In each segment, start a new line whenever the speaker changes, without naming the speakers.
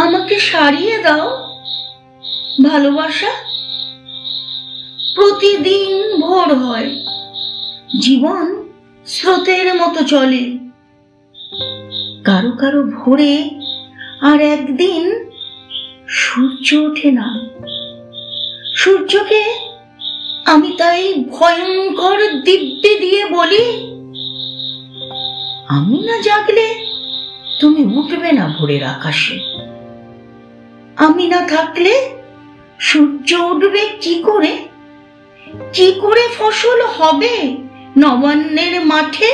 আমাকে সারিয়ে দাও ভালোবাসা। প্রতিদিন ভোর হয়, জীবন স্রোতের মতো চলে। কারো কারো ভোরে আর একদিন সূর্য ওঠে না। সূর্যকে আমি তাই ভয়ঙ্কর দিব্যি দিয়ে বলি, আমি না জাগলে তুমি উঠবে না ভোরের আকাশে। আমি না থাকলে সূর্য উঠবে কি করে? কি করে ফসল হবে নবান্নের মাঠে?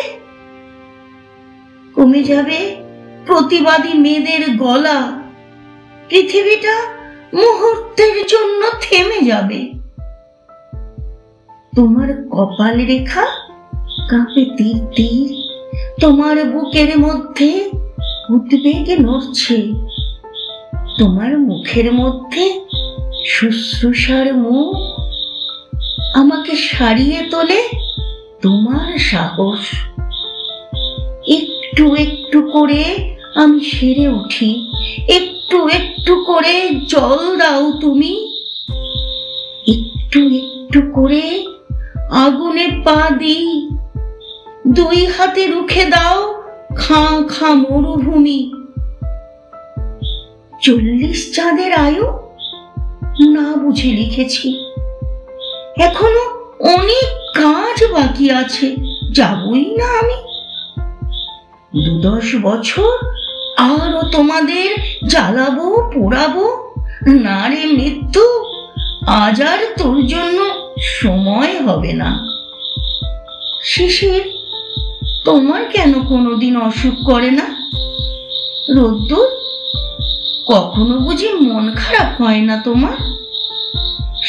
কমে যাবে প্রতিবাদী মেয়েদের গলা, পৃথিবীটা মুহূর্তের জন্য থেমে যাবে। তোমার কপাল রেখা কাঁপে তীর তীর, তোমার বুকের মধ্যে উদ্বেগে নড়ছে। তোমার মুখের মধ্যে শুশ্রূষার মুখ, আমাকে সারিয়ে তোলে তোমার সাহস। একটু একটু করে আমি সেরে উঠি, একটু একটু করে জল দাও তুমি। একটু একটু করে আগুনে পা দিই, দুই হাতে রুখে দাও খাঁ খাঁ মরুভূমি। 40 চাঁদের আয়ু না বুঝে লিখেছি, এখনো অনেক কাজ বাকি আছে, যাবই না আমি। 2-10 বছর আরো তোমাদের জ্বালাবো পোড়াবো। না রে মৃত্যু, আজ আর তোর জন্য সময় হবে না। শিশির তোমার কেন কোনোদিন অসুখ করে না? রোদ্দুর কখনো বুঝি মন খারাপ হয় না তোমার?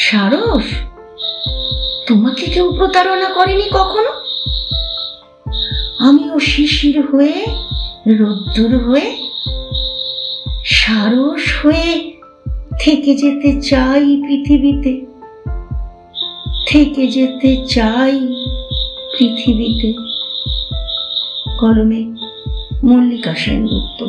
সারস তোমাকে কেউ প্রতারণা করেনি কখনো? আমিও শিশির হয়ে, রোদ্দুর হয়ে, সারস হয়ে থেকে যেতে চাই পৃথিবীতে, থেকে যেতে চাই পৃথিবীতে। কলমে মল্লিকা সেনগুপ্ত।